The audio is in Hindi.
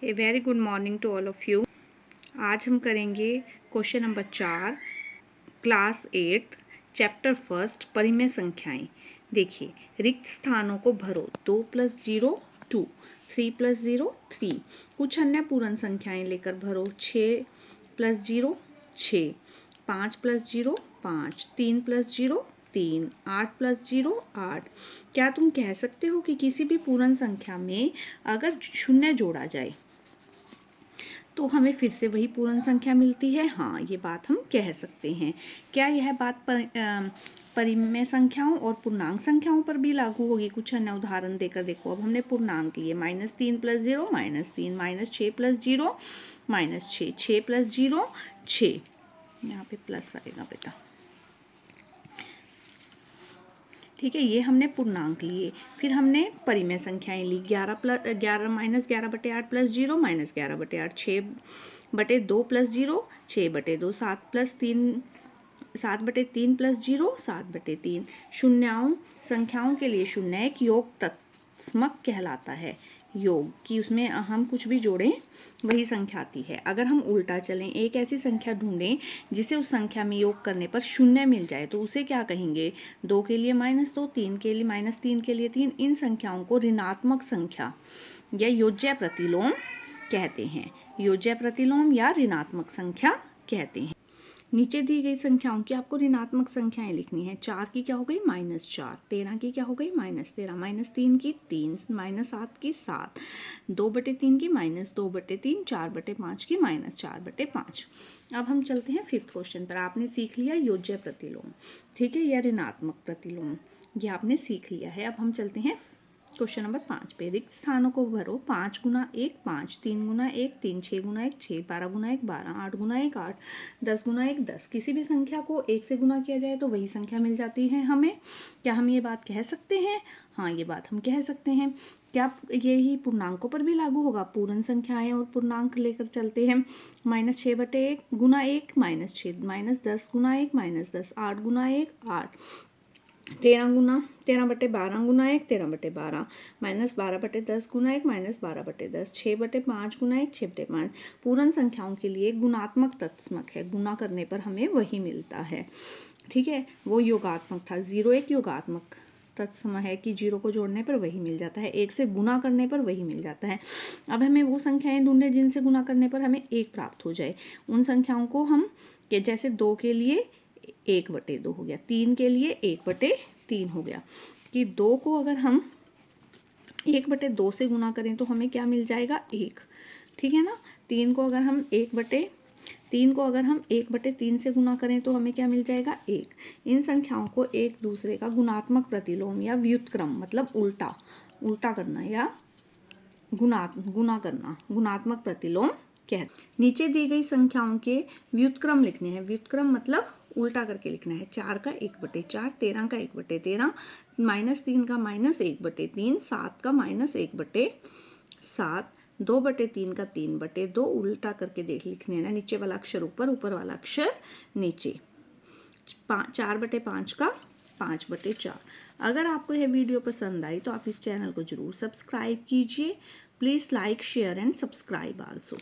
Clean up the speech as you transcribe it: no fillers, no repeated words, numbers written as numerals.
A very good morning to all of you. आज हम करेंगे question number 4 class 8 chapter first परिमेय संख्याएं। देखिए, रिक्त स्थानों को भरो। 2 + 0 2, 3 + 0 3। कुछ अन्य पूर्ण संख्याएं लेकर भरो। 6 + 0 6, 5 + 0 5, 3 + 0 3, 8 + 0 8। क्या तुम कह सकते हो कि किसी भी पूर्ण संख्या में अगर शून्य जोड़ा जाए तो हमें फिर से वही पूर्ण संख्या मिलती है? हाँ, ये बात हम कह सकते हैं। क्या यह बात परिमेय संख्याओं और पूर्णांक संख्याओं पर भी लागू होगी? कुछ अन्य उदाहरण देकर देखो। अब हमने पूर्णांक लिए -3 + 0 -3, -6 + 0 -6, 6 + 0 6। यहाँ पे प्लस आएगा बेटा, ठीक है। ये हमने पूर्णांक लिए। फिर हमने परिमेय संख्याएं ली। 11 -11/8 + 0 -11/8, 6/2 + 0 6/2, 7 + 3 7/3 + 0 7/3। शून्याओं संख्याओं के लिए शून्य एक योग तत्समक कहलाता है। योग कि उसमें हम कुछ भी जोड़ें वही संख्या आती है। अगर हम उल्टा चलें, एक ऐसी संख्या ढूंढें जिसे उस संख्या में योग करने पर शून्य मिल जाए, तो उसे क्या कहेंगे? 2 के लिए -2, 3 के लिए -3 के लिए 3। इन संख्याओं को ऋणात्मक संख्या या योज्य प्रतिलोम कहते हैं। योज्य प्रतिलोम या ऋणात्मक संख्या कहते हैं। नीचे दी गई संख्याओं की आपको ऋणात्मक संख्याएं लिखनी है। 4 की क्या हो गई? -4। 13 की क्या हो गई? -13। -3 की 3, -7 की 7, 2/3 की -2/3, 4/5 की -4/5। अब हम चलते हैं फिफ्थ क्वेश्चन पर। आपने सीख लिया योज्य प्रतिलोम, ठीक है, या ऋणात्मक प्रतिलोम, ये आपने सीख लिया है। अब हम चलते हैं क्वेश्चन नंबर 5 पे। रिक्त स्थानों को भरो। 5 × 1 5, 3 × 1 3, 6 × 1 6, 12 × 1 12, 8 × 1 8, 10 × 1 10। किसी भी संख्या को 1 से गुना किया जाए तो वही संख्या मिल जाती है हमें। क्या हम ये बात कह सकते हैं? हाँ, ये बात हम कह सकते हैं। क्या यही पूर्णांकों पर भी लागू होगा? पूर्ण संख्याएं और पूर्णांक लेकर चलते हैं। -6/1 × 1 -6, -10 × 1 -10, 8 × 1 8, 13/12 × 1 13/12, -12/10 × 1 -12/10, 6/5 × 1 6/5। पूर्ण संख्याओं के लिए गुणात्मक तत्समक है। गुना करने पर हमें वही मिलता है, ठीक है। वो योगात्मक था। 0 एक योगात्मक तत्सम है कि 0 को जोड़ने पर वही मिल जाता है, 1 से गुना करने पर वही मिल जाता है। अब हमें वो संख्याएं ढूंढें जिनसे गुना करने पर हमें 1 प्राप्त हो जाए। उन संख्याओं को हम जैसे 2 के लिए 1/2 हो गया, 3 के लिए 1/3 हो गया, कि 2 को अगर हम 1/2 से गुना करें तो हमें क्या मिल जाएगा? 1, ठीक है ना। 3 को अगर हम 1/3 से गुना करें तो हमें क्या मिल जाएगा? 1। इन संख्याओं को एक दूसरे का गुणात्मक प्रतिलोम या व्युत्क्रम, मतलब उल्टा करना या गुना करना, गुणात्मक प्रतिलोम कहते। नीचे दी गई संख्याओं के व्युत्क्रम लिखने हैं। व्युत्क्रम मतलब उल्टा करके लिखना है। 4 का 1/4, 13 का 1/13, -3 का -1/3, 7 का -1/7, 2/3 का 3/2। उल्टा करके लिखने हैं ना, नीचे वाला अक्षर ऊपर, ऊपर वाला अक्षर नीचे। 4/5 का 5/4। अगर आपको यह वीडियो पसंद आई तो आप इस चैनल को जरूर सब्सक्राइब कीजिए। Please like, share and subscribe also.